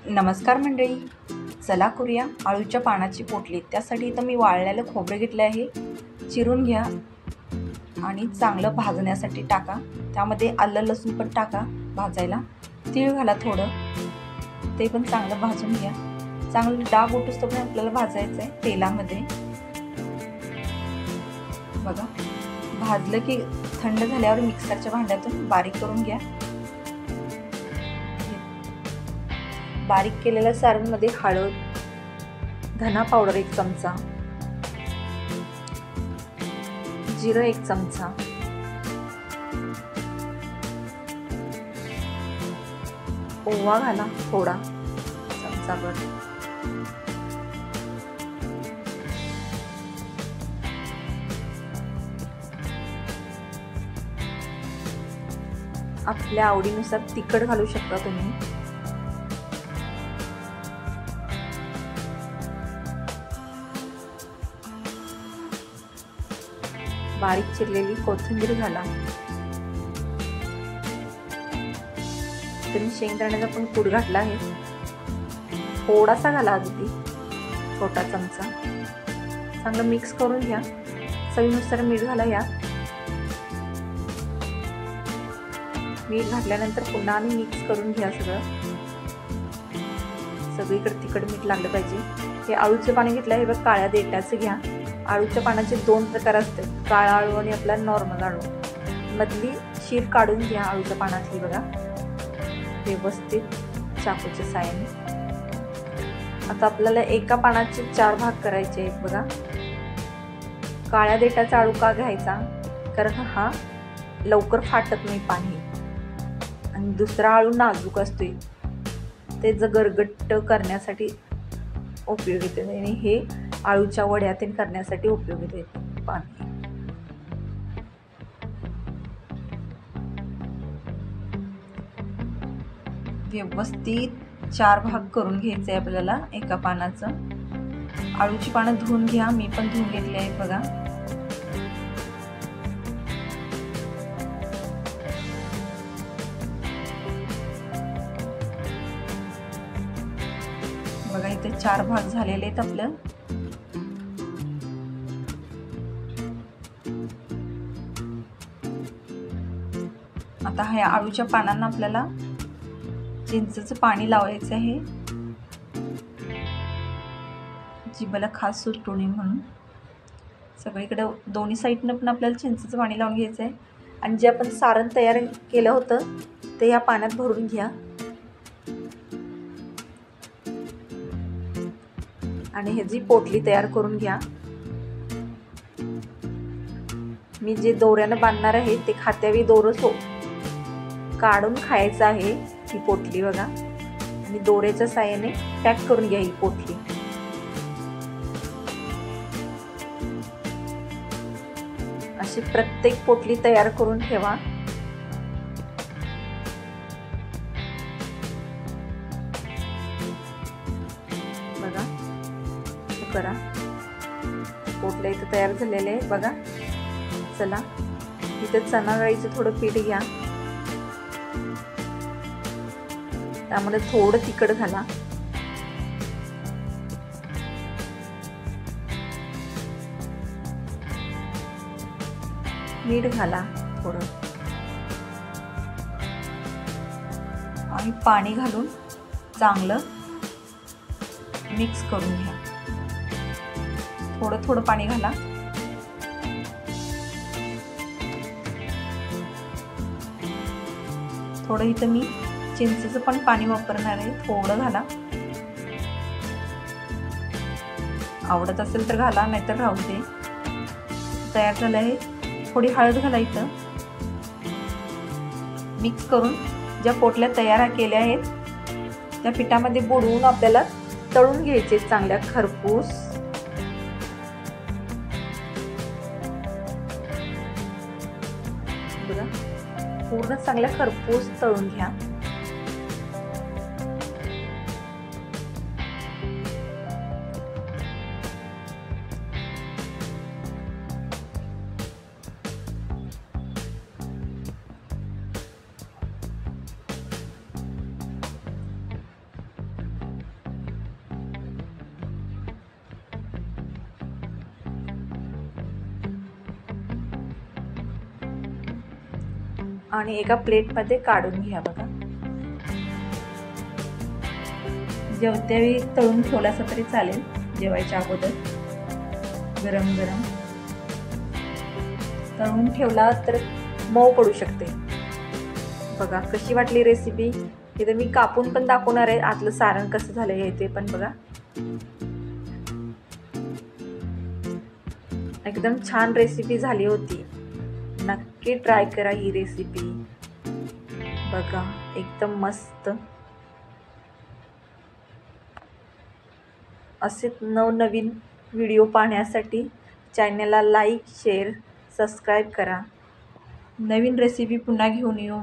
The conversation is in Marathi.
नमस्कार मंडळी, चला करूया आळूच्या पानाची पोटली. त्यासाठी इथं मी वाळलेलं खोबरं घेतलं आहे. चिरून घ्या आणि चांगलं भाजण्यासाठी टाका. त्यामध्ये आलं लसूण पण टाका भाजायला. तीळ घाला थोडं, ते पण चांगलं भाजून घ्या. चांगलं डाग उठूस पण आपल्याला भाजायचं आहे तेलामध्ये. बघा, भाजलं की थंड झाल्यावर मिक्सरच्या भांड्यातून बारीक करून घ्या. बारीक केलेल्या सारणमध्ये हळद, धना पावडर 1 चमचा, जिरं 1 चमचा, ओवा घाला थोडा चमचाभर, आपल्या आवडीनुसार तिखट घालू शकता तुम्ही. बारीक चिरलेली कोथिंबीर घाला. तुम्ही शेंगदाण्याचा पण कूट घातला आहे, थोडासा घाला, अगदी छोटा चमचा. चांगलं मिक्स करून घ्या. चवीनुसार मीठ घाला. या मीठ घातल्यानंतर पुन्हा आणि मिक्स करून घ्या. सगळीकडे तिखट मीठ लागलं पाहिजे. हे आळूचे पाणी घेतलं आहे बघ, काळ्या देठाचं घ्या. आळूच्या पानाचे 2 प्रकार असतात, काळा आळू आणि आपला नॉर्मल आळू. मधली शीर काढून घ्या आळूच्या पानातली. बघा, व्यवस्थित चाकूच्या साहाय्याने. आता आपल्याला एका पानाचे 4 भाग करायचे आहेत. बघा, काळ्या देठाचा आळू का घ्यायचा, कारण हा लवकर फाटत नाही पाणी, आणि दुसरा आळू नाजूक असतोय, ते गरगट्ट करण्यासाठी उपयोगी येते, आणि हे आळूच्या वड्या तेन करण्यासाठी उपयोगी येते पाणी. व्यवस्थित 4 भाग करून घ्यायचे आपल्याला एका पानाचं. आळूची पानं धुवून घ्या, मी पण धुवून घेतली आहेत. बघा, बघा इथे 4 भाग झालेले आहेत आपलं. आता ह्या आळूच्या पानांना आपल्याला चिंचेचं पाणी लावायचं आहे, जिभेला खास सुटू नये म्हणून. सगळीकडे दोन्ही साईडनं पण आपल्याला चिंचेचं पाणी लावून घ्यायचं आहे. आणि जे आपण सारण तयार केलं होतं ते या पाण्यात भरून घ्या. आणि ह्याची पोटली तयार करून घ्या. मी जे दोऱ्यानं बांधणार आहे ते खात्यावी दोरं काढून खायचं आहे ही पोटली. बघा, आणि दोऱ्याच्या साहाय्याने पॅक करून घ्या ही पोटली. अशी प्रत्येक पोटली तयार करून ठेवा. बघा, करा. पोटल्या इथं तयार झालेले आहे. बघा, चला इथे चणा डाळीचं थोडं पीठ घ्या. त्यामध्ये थोडं तिखट घाला. मीठ घाला थोडं, आणि पाणी घालून चांगलं मिक्स करून घ्या. थोडं थोडं पाणी घाला. थोडं इथं मी चिंचेचं पण पाणी वापरणार आहे, थोडं घाला. आवडत असेल तर घाला, नाहीतर राहू दे. तयार झालं आहे. थोडी हळद घाला. इथं मिक्स करून ज्या पोटल्या तयार केल्या आहेत त्या पिठामध्ये बुडवून आपल्याला तळून घ्यायचे चांगल्या खरपूस. बघा, पूर्ण चांगल्या खरपूस तळून घ्या. आणि एका प्लेटमध्ये काढून घ्या बघा. जेवत्यावेळी तळून ठेवलासा तरी चालेल, जेवायच्या अगोदर गरम गरम तळून ठेवला तर मऊ पडू शकते. बघा कशी वाटली रेसिपी. इथे मी कापून पण दाखवणार आहे आतलं सारण कसं झालंय ते पण बघा. एकदम छान रेसिपी झाली होती. नक्की ट्राय करा ही रेसिपी. बघा एकदम मस्त. असेच नवनवीन व्हिडिओ पाहण्यासाठी चॅनलला लाईक शेअर सबस्क्राईब करा. नवीन रेसिपी पुन्हा घेऊन येऊ.